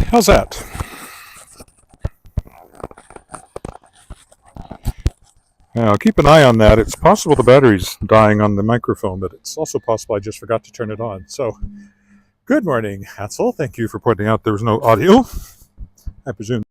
How's that? Now, keep an eye on that. It's possible the battery's dying on the microphone, but it's also possible I just forgot to turn it on. So, good morning, Hansel. Thank you for pointing out there was no audio. I presume.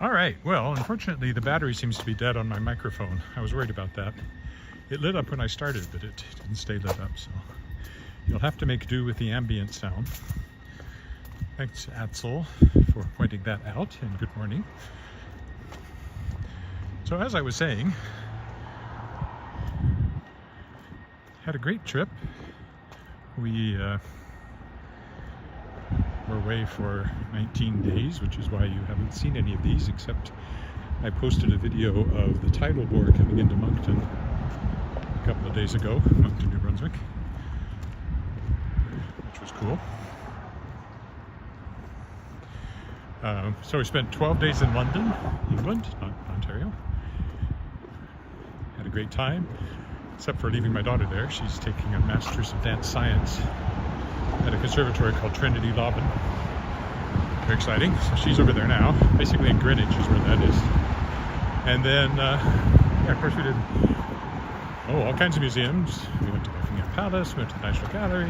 All right, well, unfortunately, the battery seems to be dead on my microphone. I was worried about that. It lit up when I started, but it didn't stay lit up, so you'll have to make do with the ambient sound. Thanks, Atzel, for pointing that out, and good morning. So as I was saying, had a great trip. We were away for 19 days, which is why you haven't seen any of these, except I posted a video of the tidal bore coming into Moncton a couple of days ago, Moncton, New Brunswick, which was cool. So we spent 12 days in London, England, not Ontario. Had a great time, except for leaving my daughter there. She's taking a Master's of Dance Science at a conservatory called Trinity Laban. Very exciting. So she's over there now, basically in Greenwich is where that is. And then, yeah, of course we did all kinds of museums. We went to Buckingham Palace, we went to the National Gallery,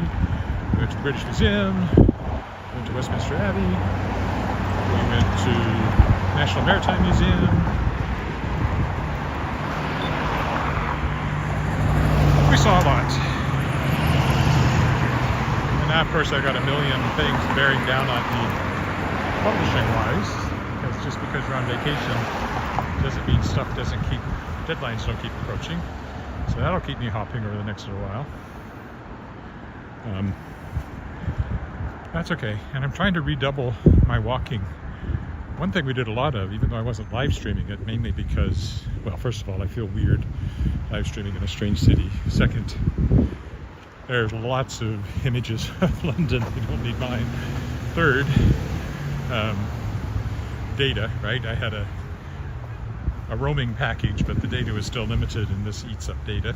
we went to the British Museum, we went to Westminster Abbey, we went to National Maritime Museum. We saw a lot. And now, of course, I got a million things bearing down on me publishing-wise, because just because you're on vacation doesn't mean stuff doesn't keep, deadlines don't keep approaching. So that'll keep me hopping over the next little while. That's okay. And I'm trying to redouble my walking. One thing we did a lot of, even though I wasn't live streaming it, mainly because, well, first of all, I feel weird live streaming in a strange city. Second, there's lots of images of London. You don't need mine. Third, data, right? I had a roaming package, but the data was still limited, and this eats up data.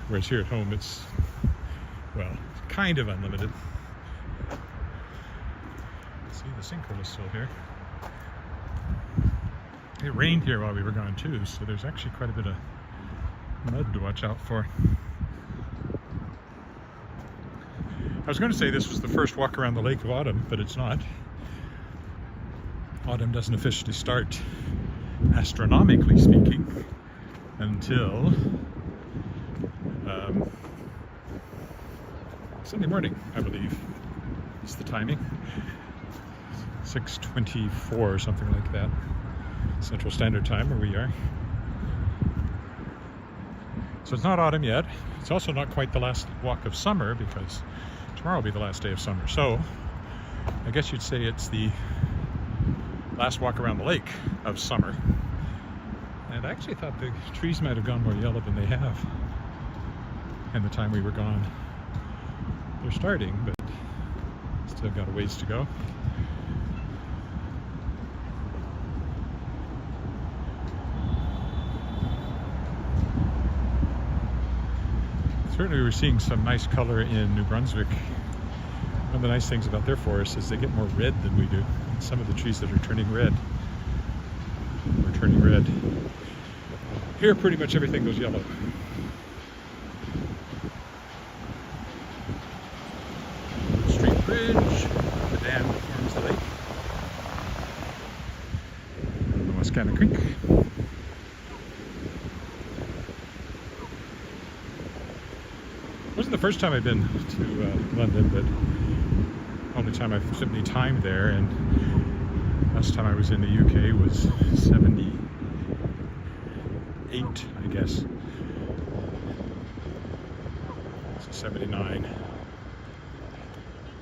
Whereas here at home, it's, well, kind of unlimited. See, the sinkhole is still here. It rained here while we were gone too, so there's actually quite a bit of mud to watch out for. I was going to say this was the first walk around the Lake of Autumn, but it's not. Autumn doesn't officially start, astronomically speaking, until Sunday morning, I believe, is the timing. 6:24 or something like that, Central Standard Time, where we are. So it's not autumn yet. It's also not quite the last walk of summer, because tomorrow will be the last day of summer. So I guess you'd say it's the last walk around the lake of summer. And I actually thought the trees might have gone more yellow than they have in the time we were gone. They're starting, but still got a ways to go. Certainly we're seeing some nice color in New Brunswick. One of the nice things about their forests is they get more red than we do. Some of the trees that are turning red are turning red. Here pretty much everything goes yellow. Street Bridge, the dam that forms the lake. The Wascana Creek. It wasn't the first time I've been to London, but only time I've spent any time there, and last time I was in the UK was 78, I guess. So 79.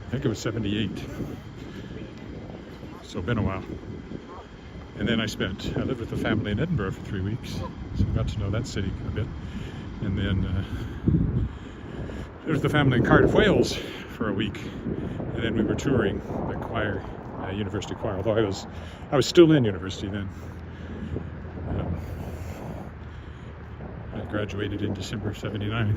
I think it was 78. So been a while. And then I lived with the family in Edinburgh for 3 weeks, so I got to know that city a bit. And then there was the family in Cardiff, Wales for a week. And then we were touring the choir, university choir, although I was still in university then. I graduated in December of '79.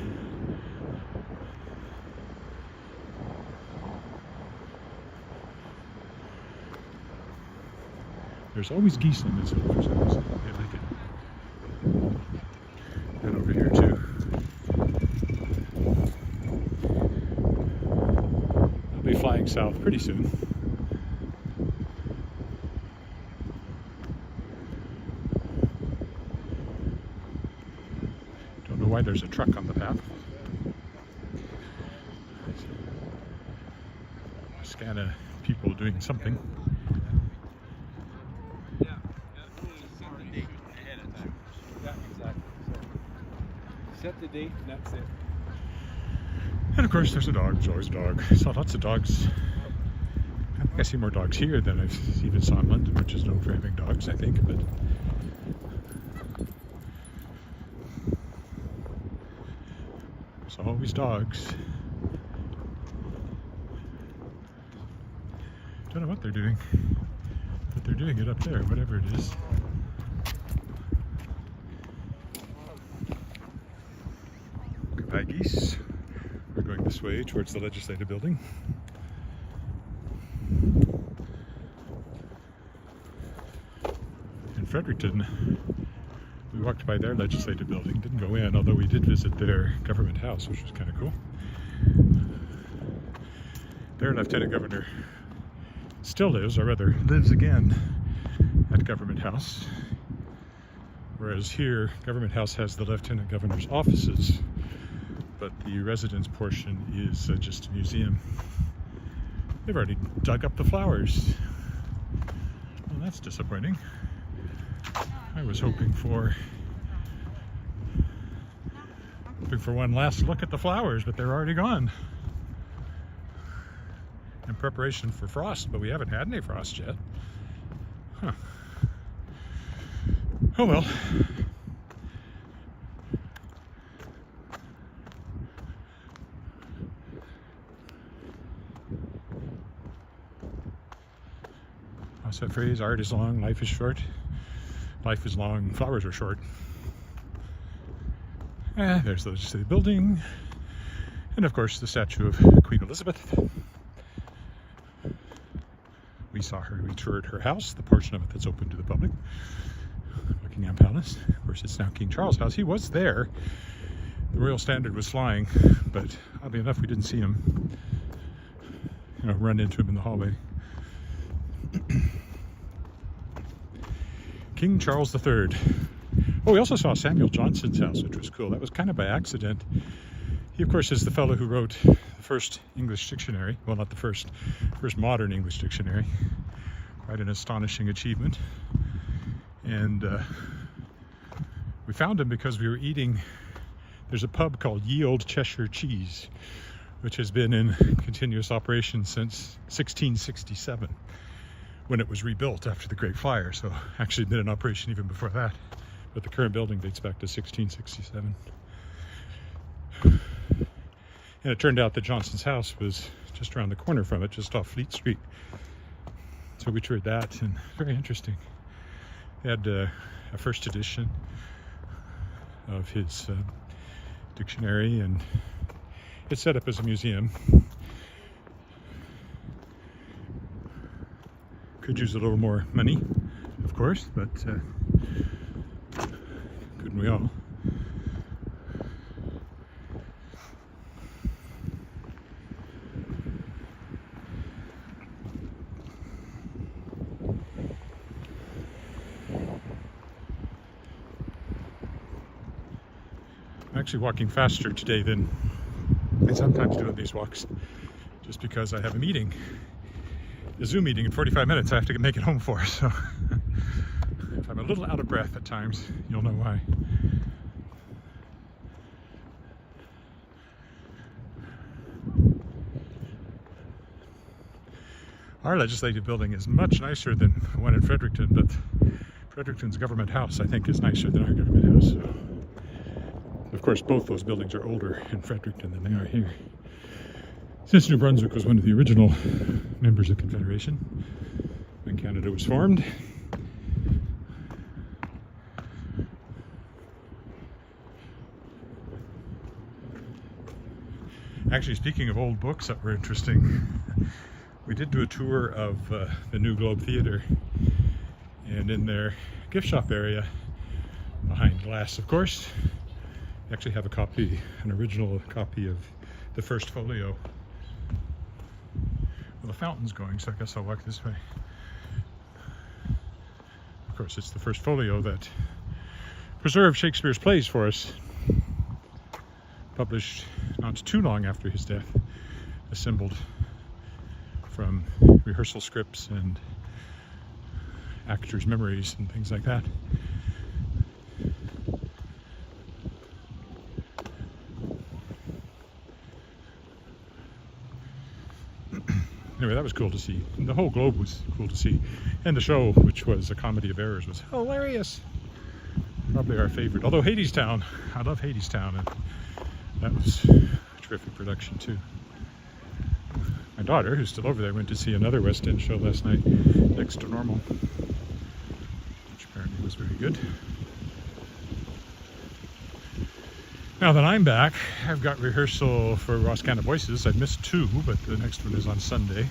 There's always geese on this hill for some reason. I like it. And over here too. I'll be flying south pretty soon. Don't know why there's a truck on the path. A scan of people doing something. Set the date and that's it. And of course there's a dog, there's always a dog. I saw lots of dogs. I think I see more dogs here than I've even saw in London, which is known for having dogs, I think, but there's always dogs. Don't know what they're doing, but they're doing it up there, whatever it is. Goodbye, geese. We're going this way towards the legislative building. In Fredericton, we walked by their legislative building, didn't go in, although we did visit their government house, which was kind of cool. Their Lieutenant Governor still lives, or rather lives again, at Government House. Whereas here, Government House has the Lieutenant Governor's offices, but the residence portion is just a museum. They've already dug up the flowers. Well, that's disappointing. I was hoping for one last look at the flowers, but they're already gone. In preparation for frost, but we haven't had any frost yet. Huh. Oh well. What's that phrase? Art is long, life is short. Life is long, flowers are short. There's the legislative building. And of course the statue of Queen Elizabeth. We toured her house, the portion of it that's open to the public. Buckingham Palace. Of course, it's now King Charles' house. He was there. The Royal Standard was flying, but oddly enough, we didn't see him, run into him in the hallway. King Charles III. Oh, we also saw Samuel Johnson's house, which was cool. That was kind of by accident. He, of course, is the fellow who wrote the first English dictionary. Well, not the first modern English dictionary. Quite an astonishing achievement. And we found him because we were eating, there's a pub called Ye Olde Cheshire Cheese, which has been in continuous operation since 1667, when it was rebuilt after the Great Fire. So actually been in operation even before that. But the current building dates back to 1667. And it turned out that Johnson's house was just around the corner from it, just off Fleet Street. So we toured that, and very interesting. They had a first edition of his dictionary, and it's set up as a museum. Could use a little more money, of course, but couldn't we all? I'm actually walking faster today than I sometimes do on these walks, just because I have a meeting, a Zoom meeting in 45 minutes I have to make it home for, so if I'm a little out of breath at times, you'll know why. Our legislative building is much nicer than the one in Fredericton, but Fredericton's government house, I think, is nicer than our government house. So Of course, both those buildings are older in Fredericton than they are here. Since New Brunswick was one of the original members of Confederation when Canada was formed. Actually, speaking of old books that were interesting, we did do a tour of the New Globe Theatre, and in their gift shop area, behind glass of course, they actually have a copy, an original copy of the first folio. Well, the fountain's going, so I guess I'll walk this way. Of course, it's the first folio that preserved Shakespeare's plays for us, published not too long after his death, assembled from rehearsal scripts and actors' memories and things like that. Anyway, that was cool to see. And the whole globe was cool to see. And the show, which was a comedy of errors, was hilarious. Probably our favorite. Although Hadestown, I love Hadestown, and that was a terrific production too. My daughter, who's still over there, went to see another West End show last night, Next to Normal, which apparently was very good. Now that I'm back, I've got rehearsal for Roscanna Voices. I've missed 2, but the next one is on Sunday.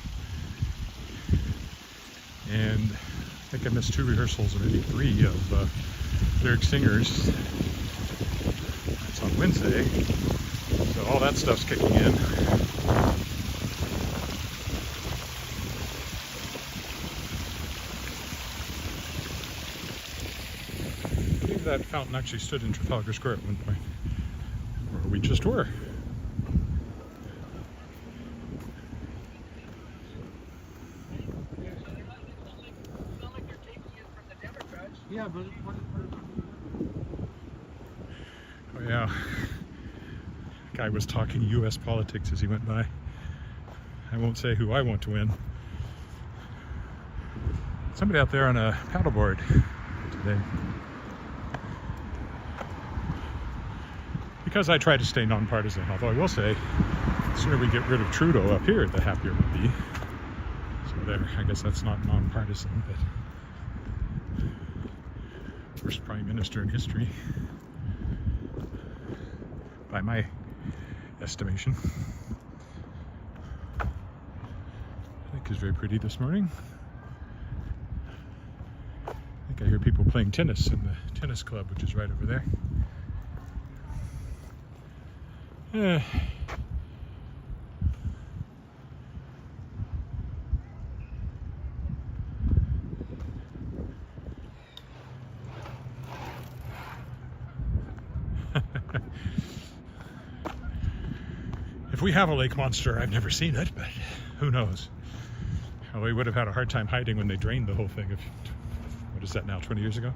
And I think I missed 2 rehearsals, or maybe 3, of Lyric Singers. That's on Wednesday. So all that stuff's kicking in. I believe that fountain actually stood in Trafalgar Square at one point. Or we just were. Yeah, but Oh yeah. Guy was talking US politics as he went by. I won't say who I want to win. Somebody out there on a paddleboard today. Because I try to stay nonpartisan, although I will say, the sooner we get rid of Trudeau up here, the happier we'll be. So there, I guess that's not nonpartisan, but first Prime Minister in history, by my estimation. I think it's very pretty this morning. I think I hear people playing tennis in the tennis club, which is right over there. If we have a lake monster, I've never seen it, but who knows? Well, we would have had a hard time hiding when they drained the whole thing of, what is that now, 20 years ago?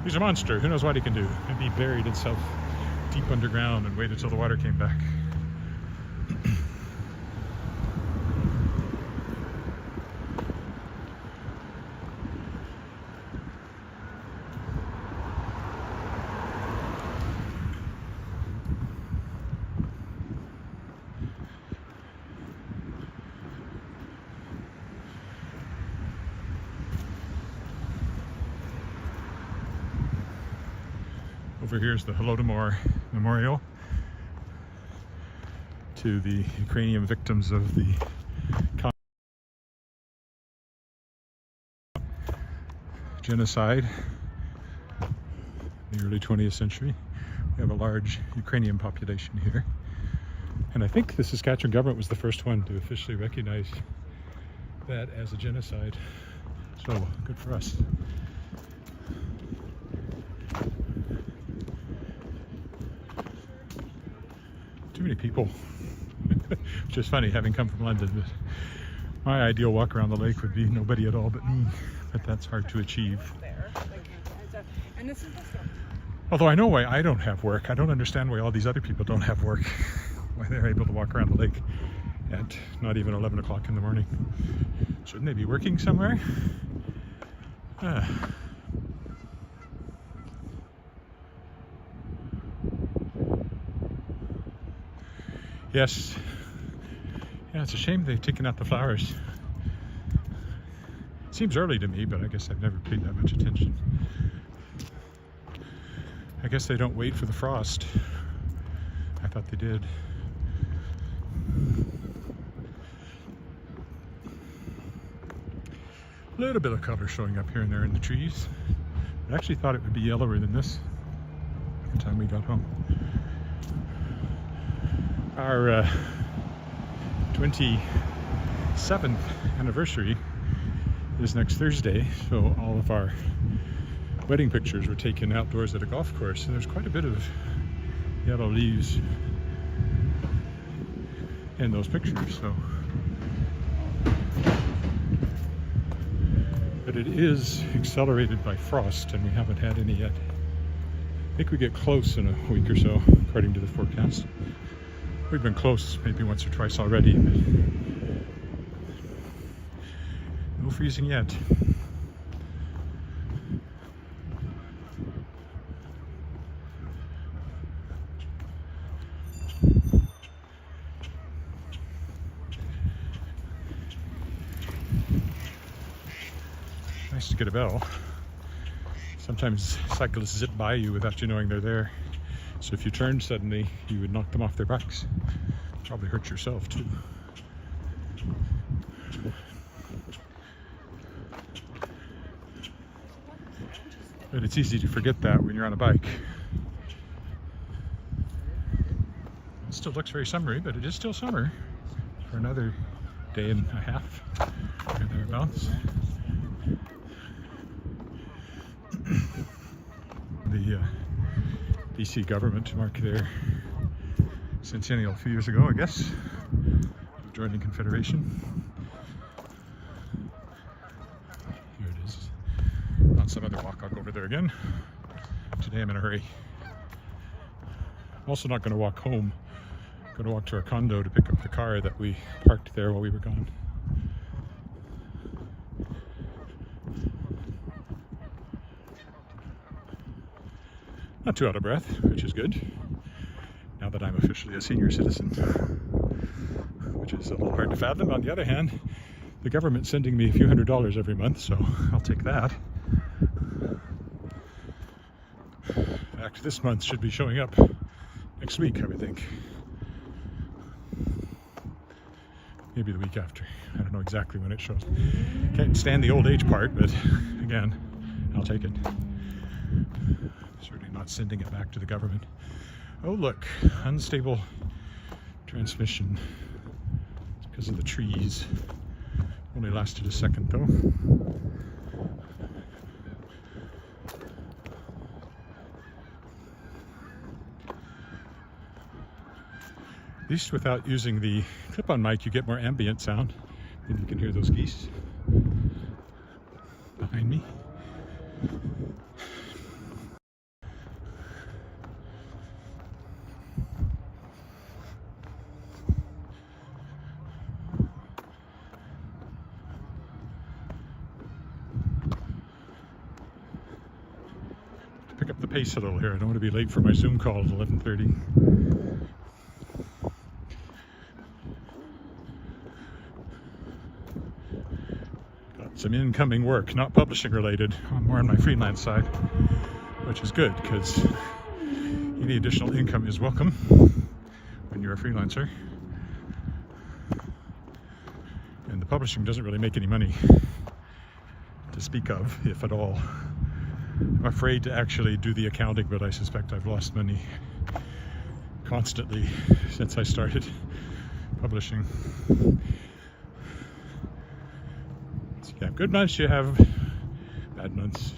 He's a monster. Who knows what he can do? Maybe he buried himself deep underground and waited till the water came back. Over here is the Holodomor Memorial to the Ukrainian victims of the genocide in the early 20th century. We have a large Ukrainian population here. And I think the Saskatchewan government was the first one to officially recognize that as a genocide. So, good for us. Too many people, which is funny having come from London, but my ideal walk around the lake would be nobody at all but me, but that's hard to achieve. Although I know why I don't have work. I don't understand why all these other people don't have work, why they're able to walk around the lake at not even 11 o'clock in the morning. Shouldn't they be working somewhere? Yes. Yeah, it's a shame they've taken out the flowers. Seems early to me, but I guess I've never paid that much attention. I guess they don't wait for the frost. I thought they did. A little bit of color showing up here and there in the trees. I actually thought it would be yellower than this by the time we got home. Our 27th anniversary is next Thursday, so all of our wedding pictures were taken outdoors at a golf course, and there's quite a bit of yellow leaves in those pictures. So, but it is accelerated by frost, and we haven't had any yet. I think we get close in a week or so, according to the forecast. We've been close maybe once or twice already, but no freezing yet. Nice to get a bell. Sometimes cyclists zip by you without you knowing they're there. So if you turned suddenly, you would knock them off their bikes. Probably hurt yourself too. But it's easy to forget that when you're on a bike. It still looks very summery, but it is still summer for another day and a half or thereabouts. The BC government marked their centennial a few years ago, I guess, of joining Confederation. Here it is. On some other walk, I'll go over there again. Today I'm in a hurry. I'm also not going to walk home. I'm going to walk to our condo to pick up the car that we parked there while we were gone. Not too out of breath, which is good, now that I'm officially a senior citizen, which is a little hard to fathom. On the other hand, the government's sending me a few $100s every month, so I'll take that. In fact, this month should be showing up next week, I would think. Maybe the week after. I don't know exactly when it shows. Can't stand the old age part, but again, I'll take it. Certainly not sending it back to the government. Oh look, unstable transmission. It's because of the trees. Only lasted a second though. At least without using the clip-on mic, you get more ambient sound. And you can hear those geese behind me. Pick up the pace a little here. I don't want to be late for my Zoom call at 11:30. Got some incoming work, not publishing related, more on my freelance side, which is good because any additional income is welcome when you're a freelancer. And the publishing doesn't really make any money to speak of, if at all. I'm afraid to actually do the accounting, but I suspect I've lost money constantly since I started publishing. So you have good months, you have bad months.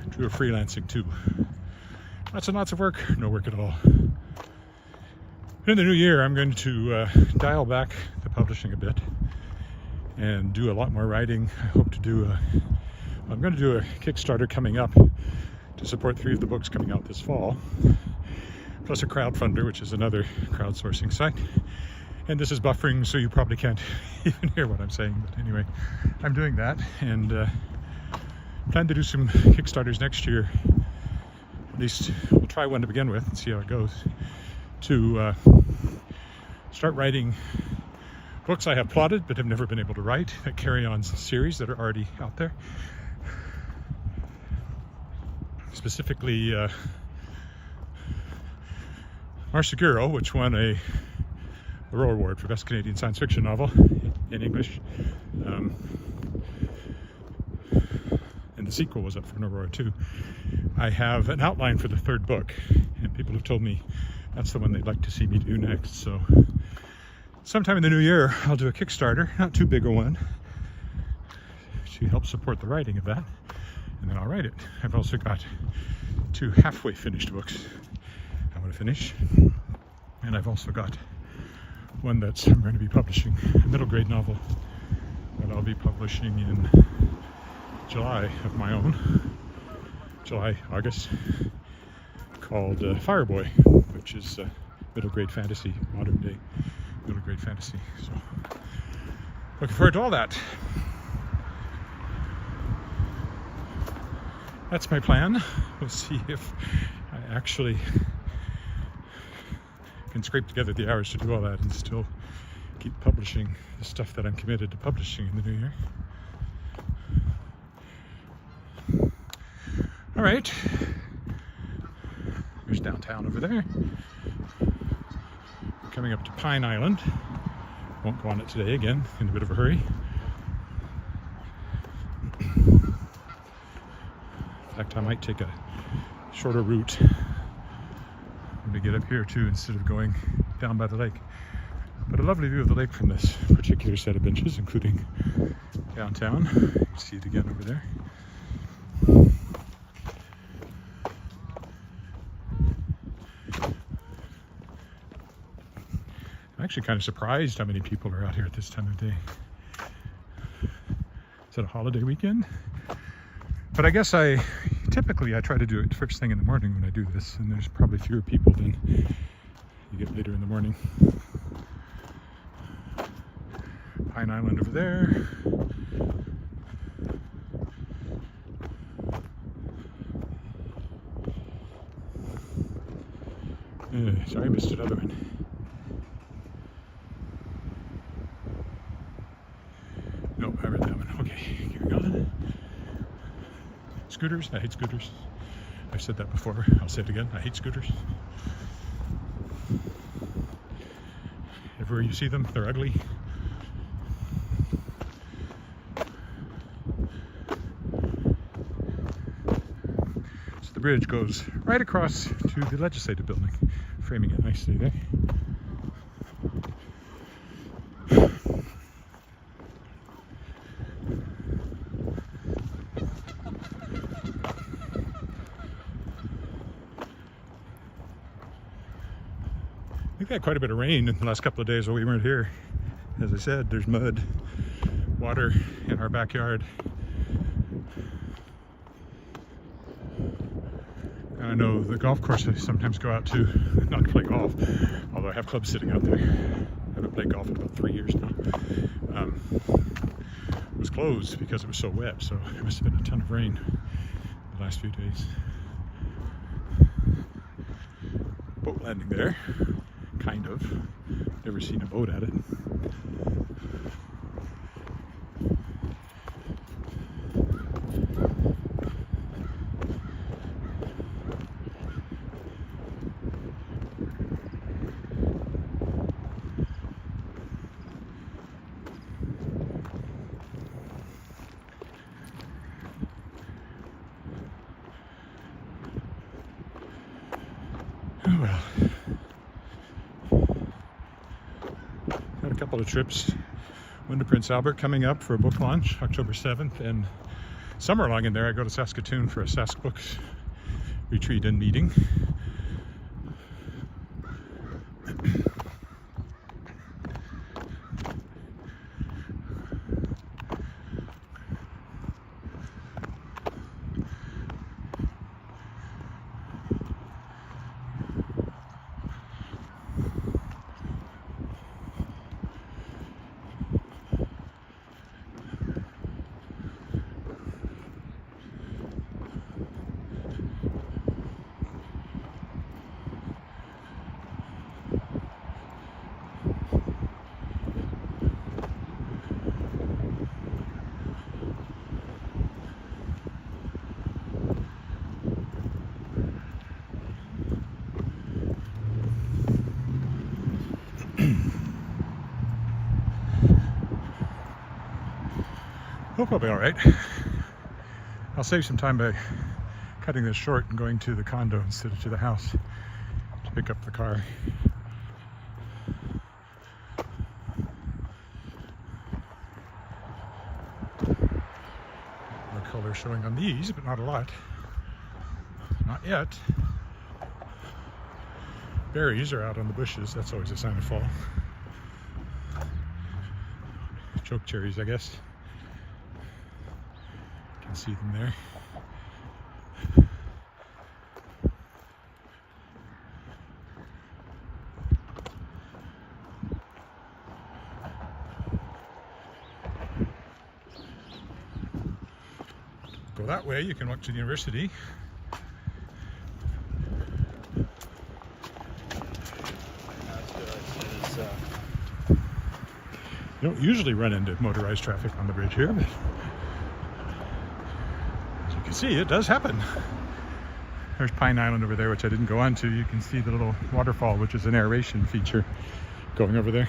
True of freelancing too. Lots and lots of work, no work at all. In the new year, I'm going to dial back the publishing a bit and do a lot more writing. I hope to do I'm going to do a Kickstarter coming up to support 3 of the books coming out this fall, plus a crowdfunder, which is another crowdsourcing site. And this is buffering, so you probably can't even hear what I'm saying. But anyway, I'm doing that, and plan to do some Kickstarters next year. At least we'll try one to begin with and see how it goes. to start writing books I have plotted but have never been able to write, that carry on series that are already out there. Specifically, Marcia Giro, which won a Royal Award for Best Canadian Science Fiction Novel in English. And the sequel was up for an Aurora too. I have an outline for the third book, and people have told me that's the one they'd like to see me do next. So sometime in the new year, I'll do a Kickstarter, not too big a one, to help support the writing of that, and then I'll write it. I've also got 2 halfway finished books I want to finish, and I've also got one that's I'm going to be publishing, a middle grade novel that I'll be publishing in July of my own, July, August, called Fireboy, which is middle grade fantasy, modern day middle grade fantasy. So looking forward to all that. That's my plan. We'll see if I actually can scrape together the hours to do all that and still keep publishing the stuff that I'm committed to publishing in the new year. All right, there's downtown over there. We're coming up to Pine Island. Won't go on it today, again, in a bit of a hurry. In fact, I might take a shorter route when we get up here too, instead of going down by the lake. But a lovely view of the lake from this particular set of benches, including downtown. You can see it again over there. I'm actually kind of surprised how many people are out here at this time of day. Is it a holiday weekend? But I guess typically I try to do it first thing in the morning when I do this, and there's probably fewer people than you get later in the morning. Pine Island over there. Sorry, I missed another one. Nope, I read that one. Okay, here we go. Scooters, I hate scooters. I've said that before, I'll say it again, I hate scooters. Everywhere you see them, they're ugly. So the bridge goes right across to the legislative building, framing it nicely there. We had quite a bit of rain in the last couple of days while we weren't here. As I said, there's mud, water in our backyard. And I know the golf course I sometimes go out to, not to play golf, although I have clubs sitting out there. I haven't played golf in about 3 years now. Was closed because it was so wet, so it must have been a ton of rain the last few days. Boat landing there. Kind of. Never seen a boat at it. Oh well. Had a couple of trips. Went to Prince Albert coming up for a book launch, October 7th, and somewhere along in there I go to Saskatoon for a Sask Books retreat and meeting. Hope I'll be all right. I'll save some time by cutting this short and going to the condo instead of to the house to pick up the car. More color showing on these, but not a lot. Not yet. Berries are out on the bushes. That's always a sign of fall. Choke cherries, I guess. You can see them there. Go that way, you can walk to the university. You don't usually run into motorized traffic on the bridge here, but as you can see, it does happen. There's Pine Island over there, which I didn't go on to. You can see the little waterfall, which is an aeration feature going over there.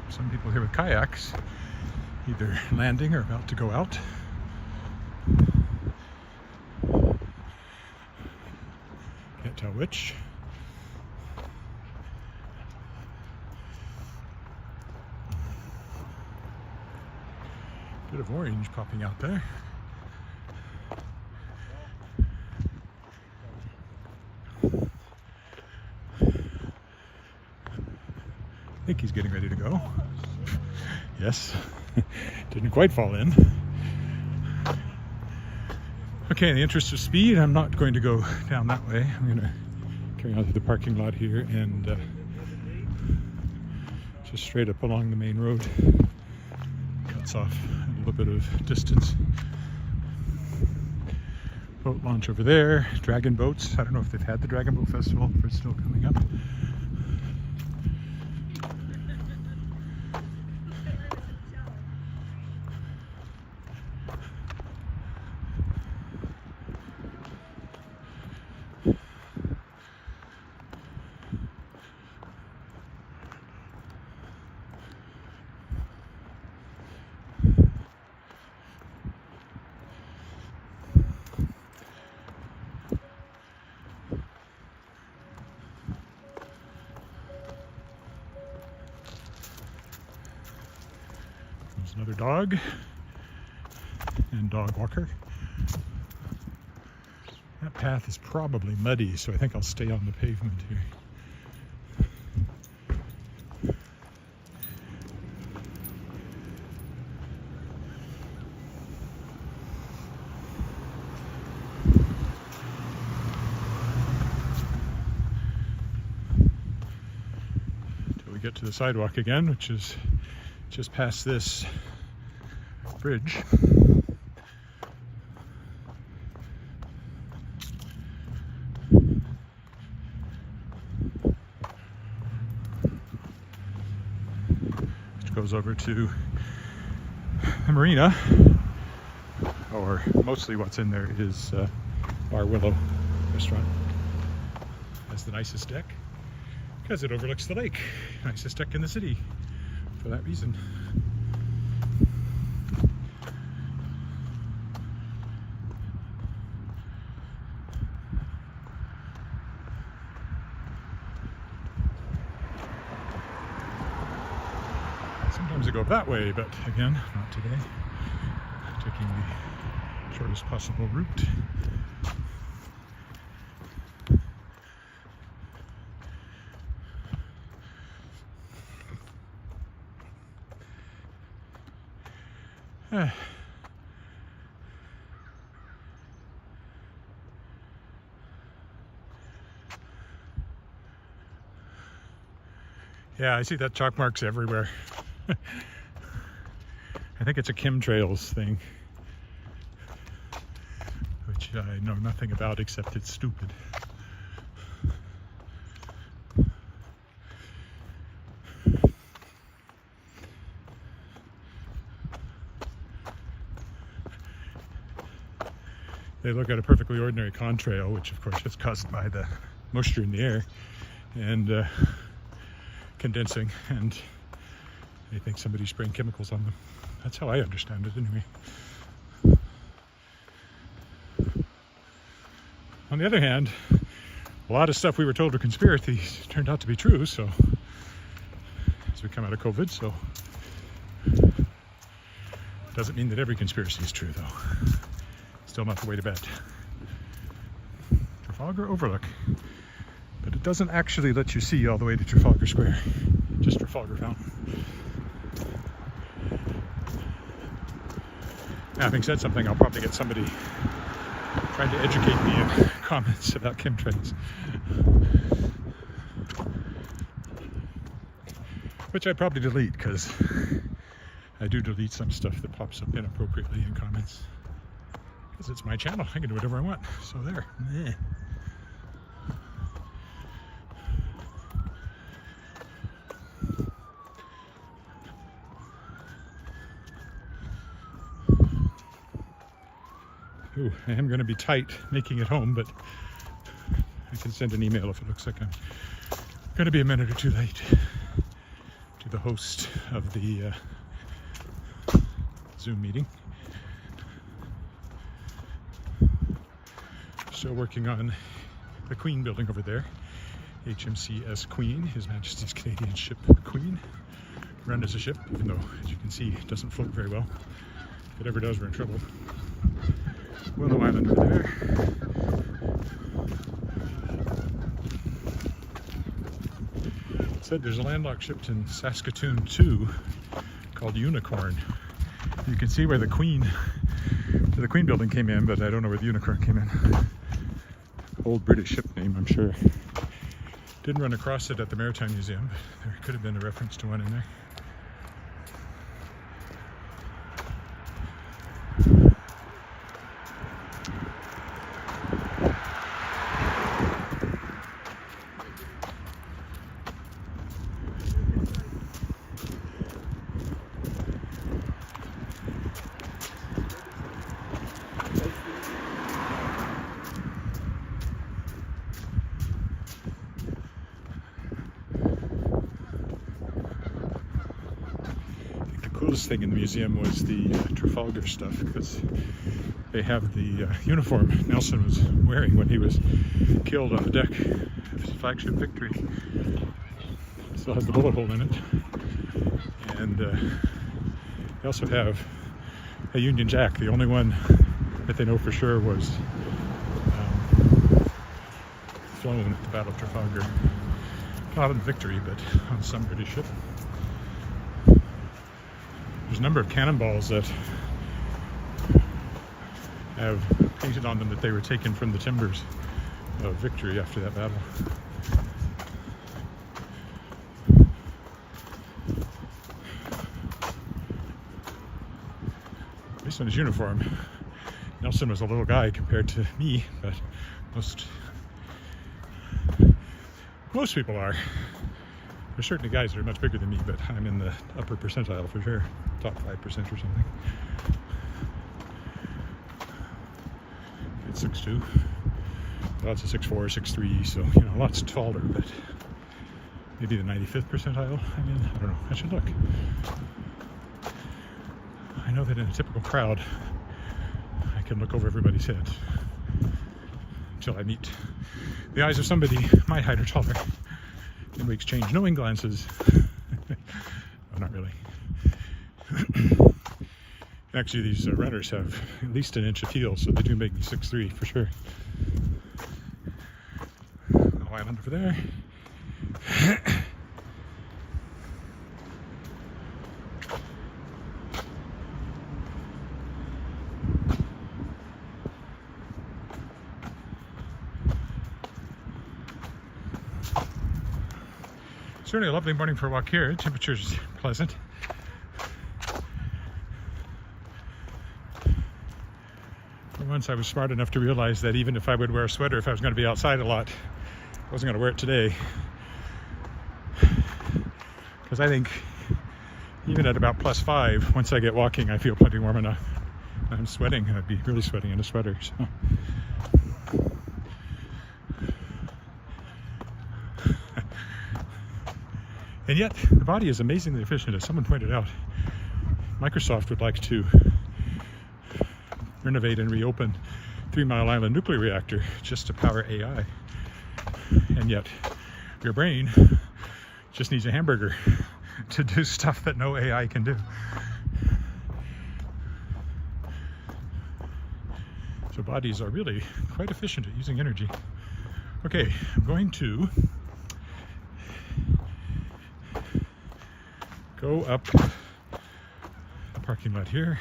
Some people here with kayaks, either landing or about to go out. Can't tell which. Bit of orange popping out there. I think he's getting ready to go. Yes, didn't quite fall in. Okay, in the interest of speed, I'm not going to go down that way. I'm going to carry on to the parking lot here and just straight up along the main road. Cuts off a little bit of distance. Boat launch over there, dragon boats. I don't know if they've had the Dragon Boat Festival, if it's still coming up. Another dog and dog walker. That path is probably muddy, so I think I'll stay on the pavement here. Until we get to the sidewalk again, which is just past this bridge. Which goes over to the marina, or mostly what's in there is Bar Willow restaurant. Has the nicest deck because it overlooks the lake. Nicest deck in the city. For that reason. Sometimes I go that way, but again, not today. Taking the shortest possible route. Yeah, I see that chalk marks everywhere. I think it's a chemtrails thing, which I know nothing about except it's stupid. they look at a perfectly ordinary contrail, which of course is caused by the moisture in the air and condensing, and they think somebody's spraying chemicals on them. That's how I understand it anyway. On the other hand, a lot of stuff we were told were conspiracies turned out to be true, so as we come out of COVID, so doesn't mean that every conspiracy is true though. Still not the way to bet. Trafalgar Overlook. But it doesn't actually let you see all the way to Trafalgar Square. Just Trafalgar Fountain. Having said something, I'll probably get somebody trying to educate me in comments about chemtrails. Which I probably delete, because I do delete some stuff that pops up inappropriately in comments. Because it's my channel, I can do whatever I want. So there. Eh. Ooh, I am going to be tight making it home, but I can send an email if it looks like I'm going to be a minute or two late to the host of the Zoom meeting. Still working on the Queen building over there. HMCS Queen, His Majesty's Canadian Ship Queen. Run as a ship, even though, as you can see, it doesn't float very well. If it ever does, we're in trouble. Willow Island over there. It said there's a landlocked ship in Saskatchewan too, called Unicorn. You can see where the Queen building came in, but I don't know where the Unicorn came in. Old British ship name, I'm sure. Didn't run across it at the Maritime Museum, but there could have been a reference to one in there. The coolest thing in the museum was the Trafalgar stuff, because they have the uniform Nelson was wearing when he was killed on the deck of his flagship Victory. Still has the bullet hole in it. And they also have a Union Jack. The only one that they know for sure was flown at the Battle of Trafalgar. Not on Victory, but on some British ship. There's a number of cannonballs that have painted on them that they were taken from the timbers of Victory after that battle. Based on his uniform, Nelson was a little guy compared to me, but most people are. There's certainly guys that are much bigger than me, but I'm in the upper percentile for sure. Top 5% or something. It's 6'2". Lots of 6'4", 6'3", so, you know, lots taller, but maybe the 95th percentile. I mean, I don't know. I should look. I know that in a typical crowd, I can look over everybody's head until I meet the eyes of somebody my height or taller. And we exchange knowing glances. Oh, not really. Actually, these runners have at least an inch of heel, so they do make me 6'3" for sure. Little island over there. Certainly a lovely morning for a walk here. Temperature's pleasant. For once I was smart enough to realize that even if I would wear a sweater, if I was going to be outside a lot, I wasn't going to wear it today. Because I think even at about +5, once I get walking, I feel plenty warm enough I'm sweating. I'd be really sweating in a sweater. So. And yet, the body is amazingly efficient. As someone pointed out, Microsoft would like to renovate and reopen 3 Mile Island nuclear reactor just to power AI. And yet, your brain just needs a hamburger to do stuff that no AI can do. So bodies are really quite efficient at using energy. Okay, I'm going to go up the parking lot here.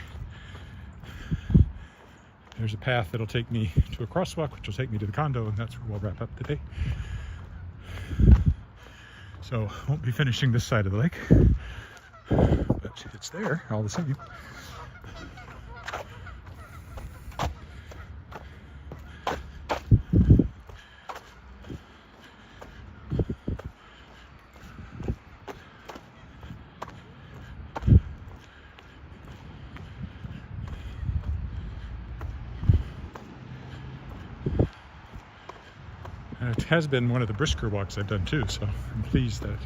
There's a path that'll take me to a crosswalk, which will take me to the condo, and that's where we'll wrap up today. So won't be finishing this side of the lake, but it's there all the same. It has been one of the brisker walks I've done too, so I'm pleased that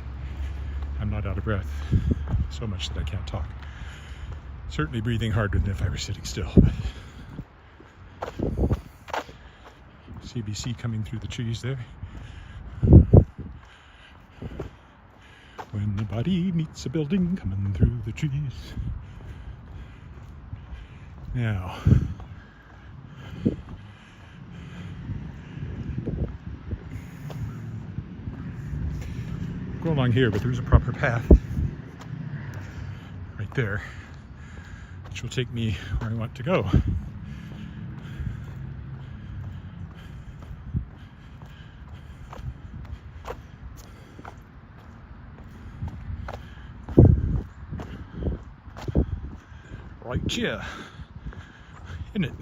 I'm not out of breath so much that I can't talk. Certainly breathing harder than if I were sitting still. But CBC coming through the trees there. When the body meets a building coming through the trees. Now, go along here, but there's a proper path right there, which will take me where I want to go. Right here, isn't it?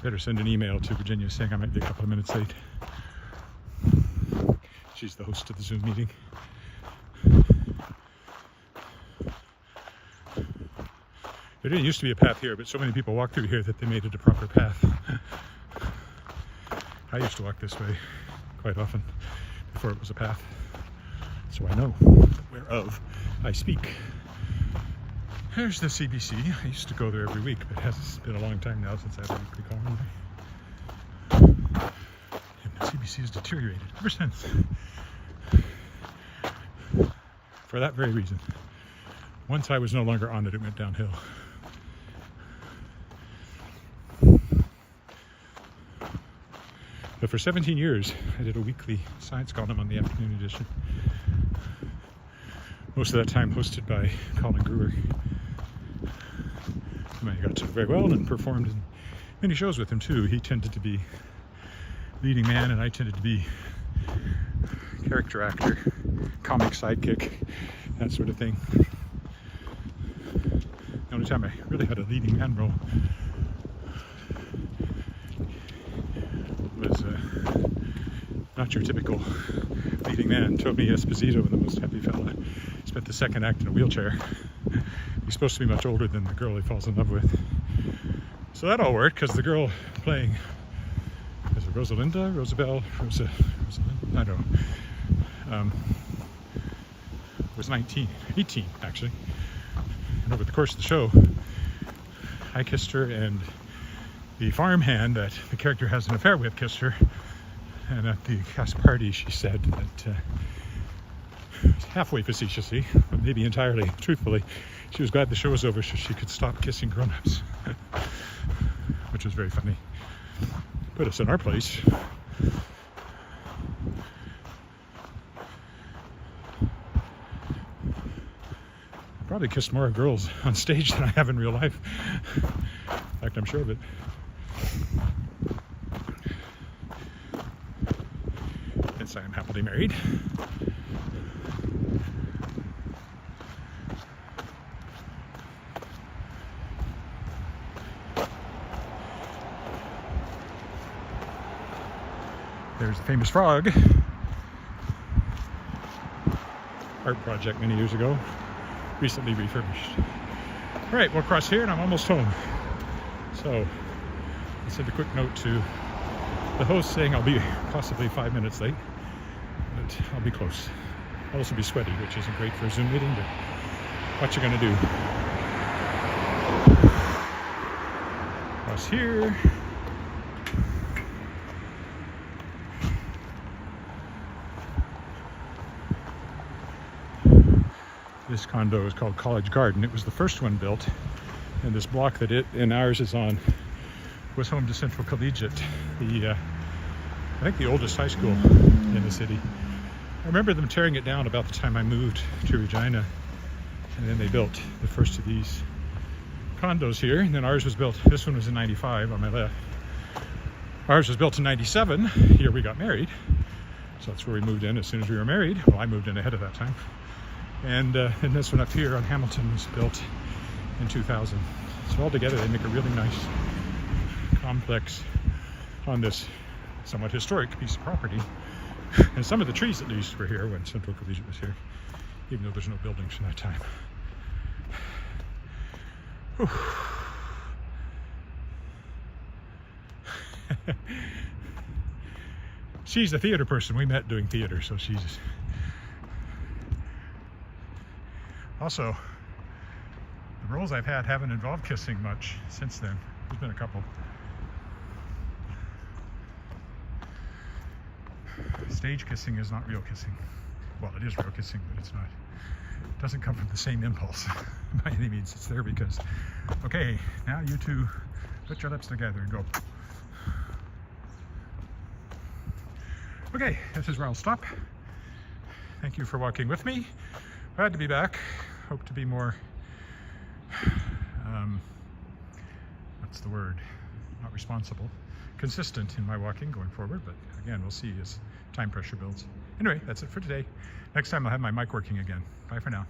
Better send an email to Virginia saying I might be a couple of minutes late. She's the host of the Zoom meeting. There didn't used to be a path here, but so many people walk through here that they made it a proper path. I used to walk this way quite often before it was a path, so I know whereof I speak. There's the CBC. I used to go there every week, but it has been a long time now since I had a weekly column. And the CBC has deteriorated ever since. For that very reason. Once I was no longer on it, it went downhill. But for 17 years, I did a weekly science column on the afternoon edition. Most of that time hosted by Colin Brewer. I got to very well and performed in many shows with him too. He tended to be leading man and I tended to be character actor, comic sidekick, that sort of thing. The only time I really had a leading man role was not your typical leading man. Tony Esposito in The Most Happy Fella spent the second act in a wheelchair. He's supposed to be much older than the girl he falls in love with. So that all worked because the girl playing, is it Rosalinda? Rosabelle? Rosalind? I don't know. Was 18 actually. And over the course of the show, I kissed her and the farmhand that the character has an affair with kissed her. And at the cast party she said that, halfway facetiously, but maybe entirely truthfully, she was glad the show was over so she could stop kissing grown-ups. Which was very funny. Put us in our place. Probably kissed more girls on stage than I have in real life. In fact, I'm sure of it. Yes, I am happily married. There's the famous frog. Art project many years ago, recently refurbished. All right, we'll cross here and I'm almost home. So I sent a quick note to the host saying I'll be possibly 5 minutes late, but I'll be close. I'll also be sweaty, which isn't great for a Zoom meeting, but what you gonna do? Cross here. This condo is called College Garden. It was the first one built, and this block that it and ours is on was home to Central Collegiate, I think the oldest high school in the city. I remember them tearing it down about the time I moved to Regina, and then they built the first of these condos here, and then ours was built, this one was in 95 on my left. Ours was built in 97, year we got married, so that's where we moved in as soon as we were married. Well, I moved in ahead of that time. And this one up here on Hamilton was built in 2000. So all together they make a really nice complex on this somewhat historic piece of property. And some of the trees at least were here when Central Collegiate was here, even though there's no buildings from that time. She's a theater person. We met doing theater, so she's also, the roles I've had haven't involved kissing much since then. There's been a couple. Stage kissing is not real kissing. Well, it is real kissing, but it's not. It doesn't come from the same impulse by any means. It's there because, okay, now you two put your lips together and go. Okay, this is where I'll stop. Thank you for walking with me. Glad to be back. Hope to be more, what's the word? Not responsible. Consistent in my walking going forward, but again, we'll see as time pressure builds. Anyway, that's it for today. Next time I'll have my mic working again. Bye for now.